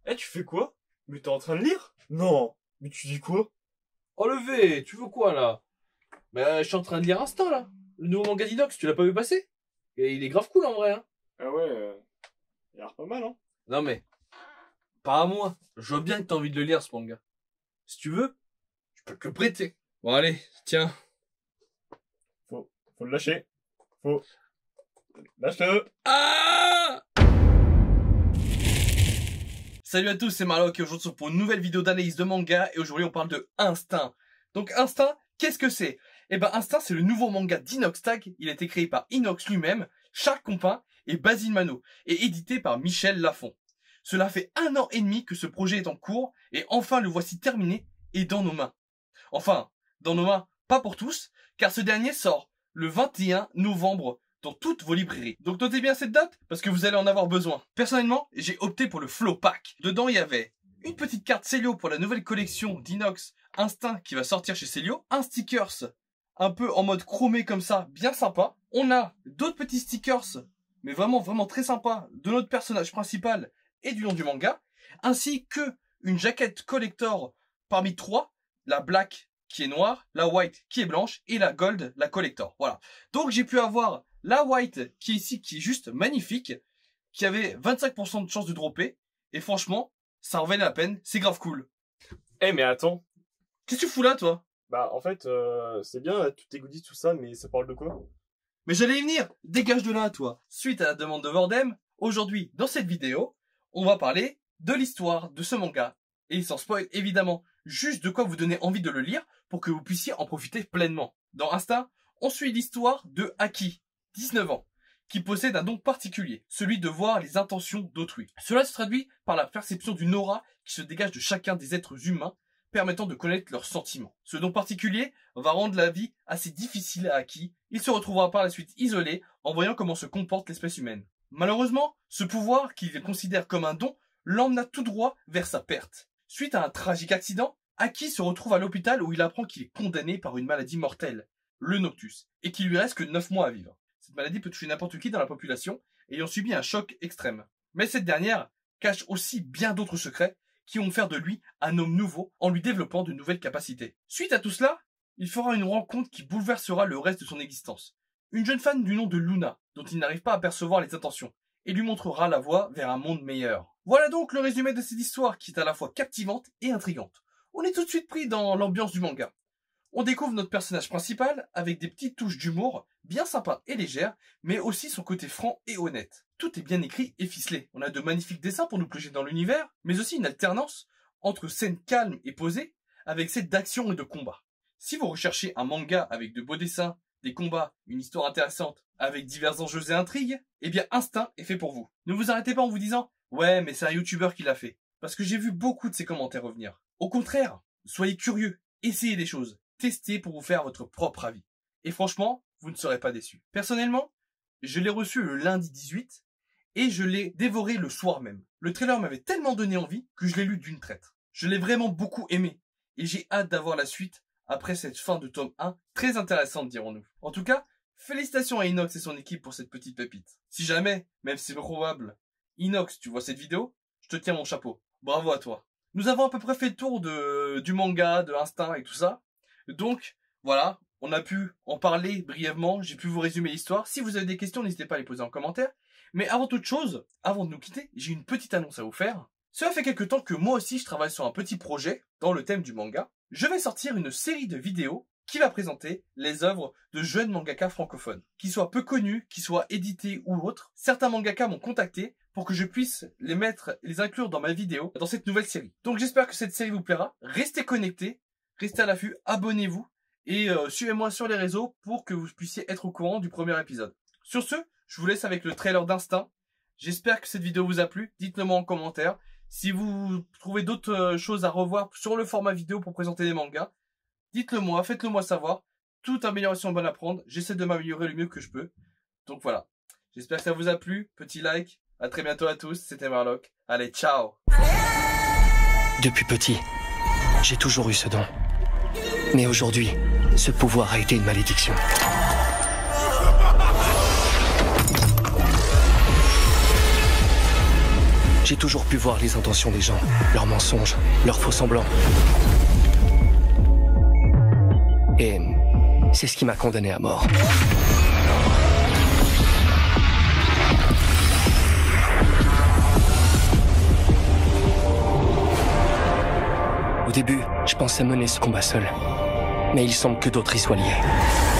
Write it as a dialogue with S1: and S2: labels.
S1: Eh, tu fais quoi? Mais t'es en train de lire? Non. Mais tu dis quoi?
S2: Enlevé, tu veux quoi là? Bah, je suis en train de lire Instinct là. Le nouveau manga d'Inox, tu l'as pas vu passer? Et il est grave cool en vrai, hein.
S1: Ah ouais, il a l'air pas mal, hein.
S2: Non mais, pas à moi. Je vois bien que t'as envie de le lire ce manga. Si tu veux, je peux te le prêter. Bon allez, tiens.
S1: Faut le lâcher. Lâche-le.
S2: Ah! Salut à tous, c'est Marlock et aujourd'hui on se retrouve pour une nouvelle vidéo d'analyse de manga et aujourd'hui on parle de Instinct. Donc Instinct, qu'est-ce que c'est? Eh ben Instinct c'est le nouveau manga d'Inox Tag, il a été créé par Inox lui-même, Charles Compin et Basile Mano et édité par Michel Lafon. Cela fait 1 an et demi que ce projet est en cours et enfin le voici terminé et dans nos mains. Enfin, dans nos mains, pas pour tous, car ce dernier sort le 21 novembre dans toutes vos librairies. Donc notez bien cette date, parce que vous allez en avoir besoin. Personnellement, j'ai opté pour le Flow Pack. Dedans, il y avait une petite carte Célio pour la nouvelle collection d'Inox Instinct qui va sortir chez Célio, un stickers un peu en mode chromé comme ça, bien sympa. On a d'autres petits stickers, mais vraiment très sympas, de notre personnage principal et du nom du manga, ainsi que une jaquette collector parmi 3, la black qui est noire, la white qui est blanche et la gold, la collector. Voilà. Donc j'ai pu avoir la white qui est ici, qui est juste magnifique, qui avait 25% de chance de dropper. Et franchement, ça en valait la peine, c'est grave cool.
S1: Eh, mais attends.
S2: Qu'est-ce que tu fous là, toi?
S1: Bah, en fait, c'est bien, tous tes goodies, tout ça, mais ça parle de quoi?
S2: Mais j'allais y venir, dégage de là, toi. Suite à la demande de Vordem, aujourd'hui, dans cette vidéo, on va parler de l'histoire de ce manga. Et sans spoil, évidemment, juste de quoi vous donner envie de le lire pour que vous puissiez en profiter pleinement. Dans Instinct, on suit l'histoire de Aki, 19 ans, qui possède un don particulier, celui de voir les intentions d'autrui. Cela se traduit par la perception d'une aura qui se dégage de chacun des êtres humains, permettant de connaître leurs sentiments. Ce don particulier va rendre la vie assez difficile à Aki. Il se retrouvera par la suite isolé en voyant comment se comporte l'espèce humaine. Malheureusement, ce pouvoir qu'il considère comme un don l'emmena tout droit vers sa perte. Suite à un tragique accident, Aki se retrouve à l'hôpital où il apprend qu'il est condamné par une maladie mortelle, le Noctus, et qu'il lui reste que 9 mois à vivre. Cette maladie peut toucher n'importe qui dans la population, ayant subi un choc extrême. Mais cette dernière cache aussi bien d'autres secrets qui vont faire de lui un homme nouveau en lui développant de nouvelles capacités. Suite à tout cela, il fera une rencontre qui bouleversera le reste de son existence. Une jeune femme du nom de Luna, dont il n'arrive pas à percevoir les intentions, et lui montrera la voie vers un monde meilleur. Voilà donc le résumé de cette histoire qui est à la fois captivante et intrigante. On est tout de suite pris dans l'ambiance du manga. On découvre notre personnage principal avec des petites touches d'humour bien sympas et légères, mais aussi son côté franc et honnête. Tout est bien écrit et ficelé. On a de magnifiques dessins pour nous plonger dans l'univers, mais aussi une alternance entre scènes calmes et posées avec scènes d'action et de combat. Si vous recherchez un manga avec de beaux dessins, des combats, une histoire intéressante, avec divers enjeux et intrigues, eh bien Instinct est fait pour vous. Ne vous arrêtez pas en vous disant « Ouais, mais c'est un youtubeur qui l'a fait », parce que j'ai vu beaucoup de ces commentaires revenir. Au contraire, soyez curieux, essayez des choses, testez pour vous faire votre propre avis. Et franchement, vous ne serez pas déçus. Personnellement, je l'ai reçu le lundi 18 et je l'ai dévoré le soir même. Le trailer m'avait tellement donné envie que je l'ai lu d'une traite. Je l'ai vraiment beaucoup aimé et j'ai hâte d'avoir la suite après cette fin de tome 1 très intéressante, dirons-nous. En tout cas, félicitations à Inox et son équipe pour cette petite pépite. Si jamais, même si c'est probable, Inox, tu vois cette vidéo, je te tiens mon chapeau. Bravo à toi. Nous avons à peu près fait le tour du manga, de Instinct et tout ça. Donc, voilà, on a pu en parler brièvement, j'ai pu vous résumer l'histoire. Si vous avez des questions, n'hésitez pas à les poser en commentaire. Mais avant toute chose, avant de nous quitter, j'ai une petite annonce à vous faire. Cela fait quelques temps que moi aussi je travaille sur un petit projet dans le thème du manga. Je vais sortir une série de vidéos qui va présenter les œuvres de jeunes mangaka francophones, qui soient peu connus, qui soient édités ou autres. Certains mangaka m'ont contacté pour que je puisse les inclure dans ma vidéo, dans cette nouvelle série. Donc j'espère que cette série vous plaira. Restez connectés, restez à l'affût, abonnez-vous et suivez-moi sur les réseaux pour que vous puissiez être au courant du premier épisode. Sur ce, je vous laisse avec le trailer d'Instinct. J'espère que cette vidéo vous a plu. Dites-le moi en commentaire. Si vous trouvez d'autres choses à revoir sur le format vidéo pour présenter des mangas, dites-le moi, faites-le moi savoir. Toute amélioration est bonne à prendre. J'essaie de m'améliorer le mieux que je peux. Donc voilà. J'espère que ça vous a plu. Petit like. À très bientôt à tous. C'était Marlock. Allez, ciao.
S3: Depuis petit, j'ai toujours eu ce don. Mais aujourd'hui, ce pouvoir a été une malédiction. j'ai toujours pu voir les intentions des gens, leurs mensonges, leurs faux semblants. Et c'est ce qui m'a condamné à mort. Au début, je pensais mener ce combat seul. Mais il semble que d'autres y soient liés.